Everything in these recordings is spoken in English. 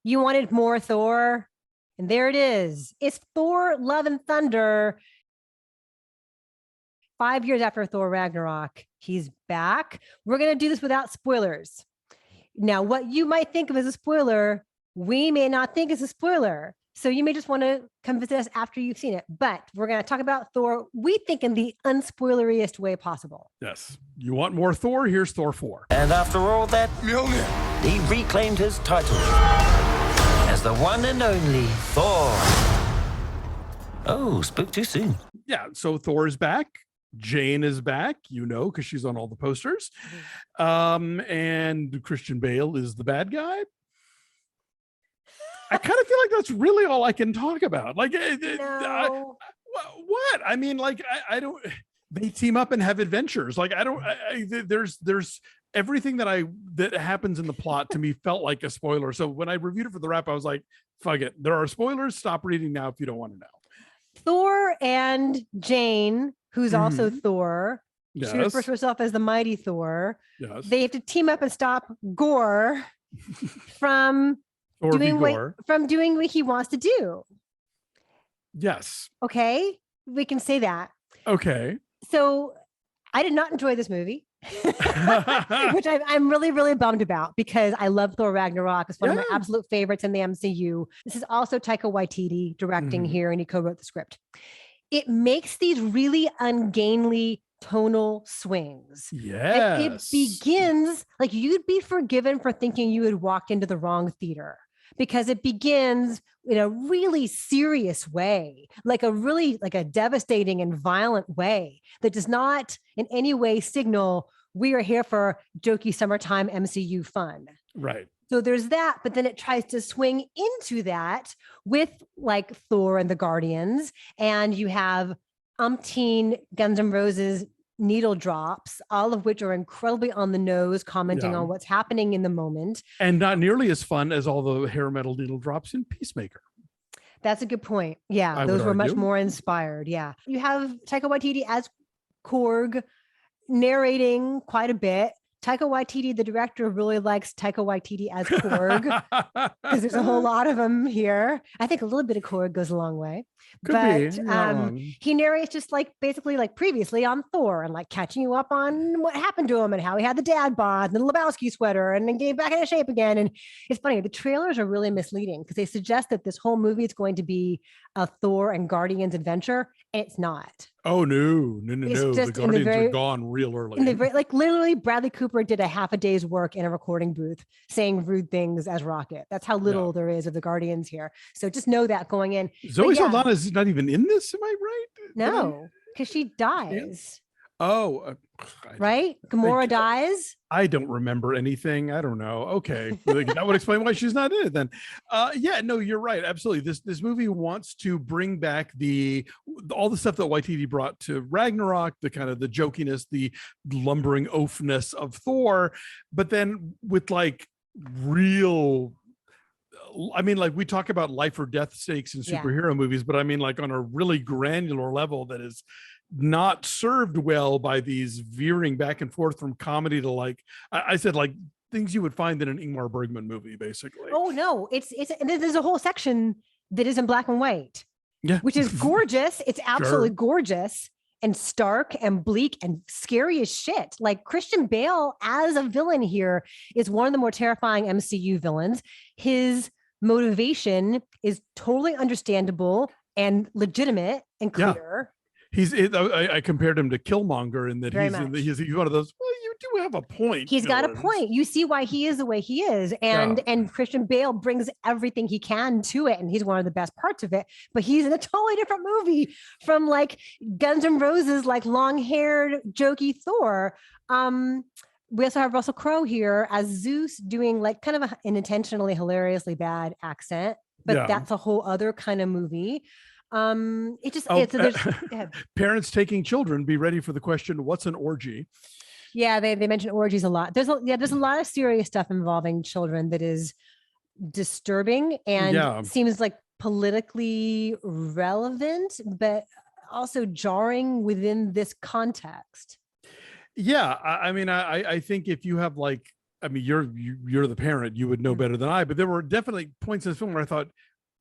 You wanted more Thor, and there it is. It's Thor: Love and Thunder. 5 years after Thor Ragnarok, he's back. We're going to do this without spoilers. Now, what you might think of as a spoiler, we may not think is a spoiler. So you may just want to come visit us after you've seen it. But we're going to talk about Thor, we think, in the unspoileriest way possible. Yes. You want more Thor? Here's Thor 4. And after all that, he reclaimed his title as the one and only Thor. Oh, spoke too soon. Yeah, so Thor is back. Jane is back, because she's on all the posters. And Christian Bale is the bad guy. I kind of feel like that's really all I can talk about. Like, No. what? I mean, like, I don't. They team up and have adventures. Like, there's everything that happens in the plot to me felt like a spoiler. So when I reviewed it for the wrap, I was like, fuck it. There are spoilers. Stop reading now if you don't want to know. Thor and Jane, who's also Thor. Yes. She refers to herself as the mighty Thor. Yes. They have to team up and stop Gore from doing what he wants to do. Yes. Okay. We can say that. Okay. So I did not enjoy this movie, which I'm really, really bummed about because I love Thor Ragnarok. It's one of my absolute favorites in the MCU. This is also Taika Waititi directing here, and he co-wrote the script. It makes these really ungainly tonal swings. Yes. It begins like you'd be forgiven for thinking you had walked into the wrong theater, because it begins in a really serious way, like a devastating and violent way that does not in any way signal we are here for jokey summertime MCU fun. Right. So there's that, but then it tries to swing into that with like Thor and the Guardians, and you have umpteen Guns N' Roses needle drops, all of which are incredibly on the nose, commenting on what's happening in the moment. And not nearly as fun as all the hair metal needle drops in Peacemaker. That's a good point. Yeah, those were much more inspired. Yeah. You have Taika Waititi as Korg narrating quite a bit. Taika Waititi, the director, really likes Taika Waititi as Korg because there's a whole lot of them here. I think a little bit of Korg goes a long way. He narrates just like basically like previously on Thor and like catching you up on what happened to him and how he had the dad bod and the Lebowski sweater and then getting back into shape again. And it's funny, the trailers are really misleading because they suggest that this whole movie is going to be a Thor and Guardians adventure, and it's not. Oh, no. The Guardians are gone real early. Like literally Bradley Cooper did a half a day's work in a recording booth saying rude things as Rocket. That's how little there is of the Guardians here. So just know that going in. Zoe Saldana is not even in this, am I right? No, because she dies. Oh, right? Gamora dies. I don't remember anything. I don't know. Okay, that would explain why she's not in it then. No, you're right. Absolutely. This movie wants to bring back all the stuff that Waititi brought to Ragnarok, the kind of the jokiness, the lumbering oafness of Thor, but then with like real. I mean, like we talk about life or death stakes in superhero movies, but I mean, like on a really granular level that is not served well by these veering back and forth from comedy to like I said, like things you would find in an Ingmar Bergman movie, basically. Oh no, it's and there's a whole section that is in black and white, which is gorgeous. It's absolutely gorgeous and stark and bleak and scary as shit. Like Christian Bale as a villain here is one of the more terrifying MCU villains. His motivation is totally understandable and legitimate and clear. I compared him to Killmonger in that he's one of those. Well, you do have a point. He's got a point. You see why he is the way he is, and Christian Bale brings everything he can to it, and he's one of the best parts of it. But he's in a totally different movie from like Guns N' Roses, like long-haired, jokey Thor. We also have Russell Crowe here as Zeus doing like kind of an intentionally hilariously bad accent, but that's a whole other kind of movie. Parents taking children, be ready for the question, what's an orgy? Yeah, they mention orgies a lot. There's a lot of serious stuff involving children that is disturbing and seems like politically relevant, but also jarring within this context. Yeah, I mean, I think if you have like I mean, you're the parent, you would know better than I, but there were definitely points in the film where I thought,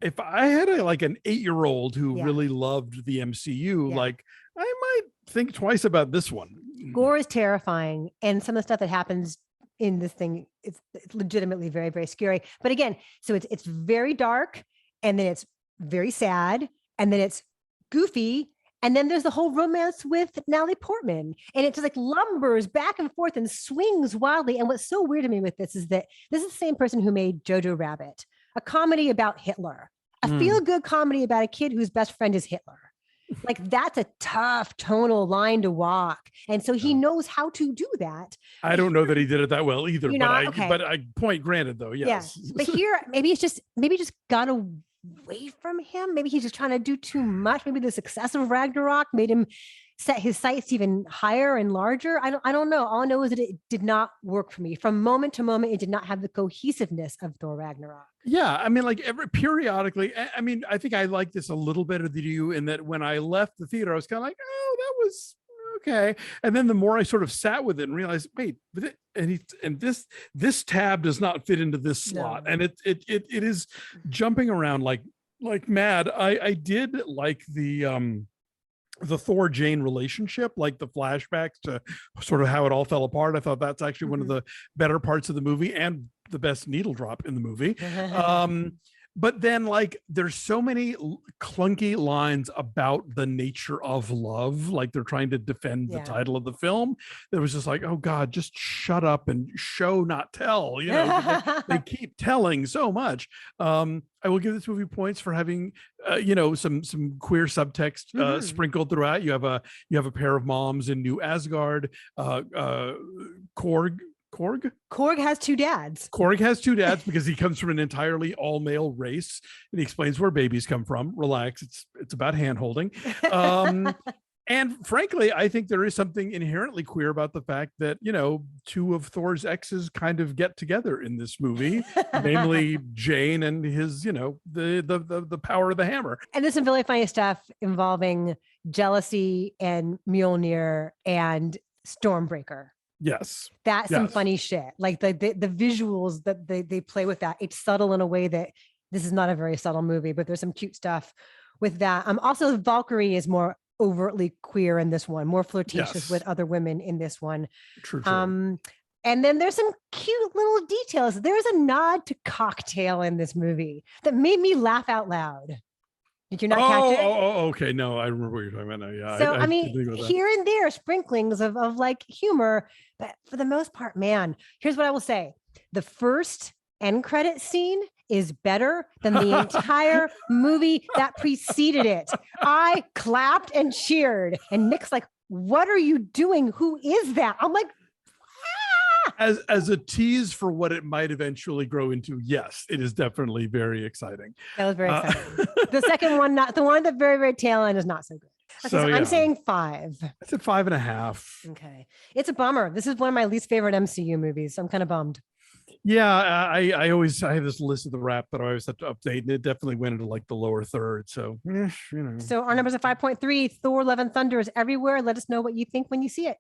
if I had like an 8-year-old who really loved the MCU, like I might think twice about this one. Gore is terrifying, and some of the stuff that happens in this thing it's legitimately very, very scary. But again, so it's very dark, and then it's very sad, and then it's goofy, and then there's the whole romance with Natalie Portman, and it just like lumbers back and forth and swings wildly. And what's so weird to me with this is that this is the same person who made Jojo Rabbit, a comedy about Hitler, a feel-good comedy about a kid whose best friend is Hitler. Like that's a tough tonal line to walk, and so he knows how to do that. I don't know that he did it that well either, but I point granted though, yes. Yeah. But here, maybe just got away from him. Maybe he's just trying to do too much. Maybe the success of Ragnarok made him set his sights even higher and larger. I don't know. All I know is that it did not work for me. From moment to moment, it did not have the cohesiveness of Thor Ragnarok. Yeah, I mean, like periodically, I mean, I think I like this a little better than you in that when I left the theater, I was kind of like, oh, that was okay. And then the more I sort of sat with it and realized, wait, and this tab does not fit into this slot, and it is jumping around like mad. I did like the Thor Jane relationship, like the flashbacks to sort of how it all fell apart. I thought that's actually one of the better parts of the movie and the best needle drop in the movie. But then like there's so many clunky lines about the nature of love, like they're trying to defend the title of the film. That was just like, oh God, just shut up and show, not tell. You know, they keep telling so much. I will give this movie points for having some queer subtext sprinkled throughout. You have a pair of moms in New Asgard. Korg has two dads. Korg has two dads because he comes from an entirely all-male race, and he explains where babies come from. Relax, it's about hand-holding. And frankly, I think there is something inherently queer about the fact that, two of Thor's exes kind of get together in this movie, namely Jane and his, the power of the hammer. And there's some really funny stuff involving jealousy and Mjolnir and Stormbreaker. Yes. That's some funny shit. Like the visuals that they play with that. It's subtle in a way that this is not a very subtle movie, but there's some cute stuff with that. Also, Valkyrie is more overtly queer in this one, more flirtatious with other women in this one. True. And then there's some cute little details. There's a nod to Cocktail in this movie that made me laugh out loud. Did you not catch it? Oh, okay. No, I remember what you're talking about now. Yeah. So, I mean, here and there, sprinklings of like humor, but for the most part, man, here's what I will say. The first end credit scene is better than the entire movie that preceded it. I clapped and cheered, and Nick's like, what are you doing? Who is that? I'm like, As a tease for what it might eventually grow into, yes, it is definitely very exciting. That was very exciting. The second one, not the one at the very, very tail end, is not so good. Okay, so I'm saying 5. I said 5.5. Okay. It's a bummer. This is one of my least favorite MCU movies. I'm kind of bummed. Yeah, I have this list of the wrap that I always have to update, and it definitely went into like the lower third. So, So our numbers are 5.3. Thor: Love and Thunder is everywhere. Let us know what you think when you see it.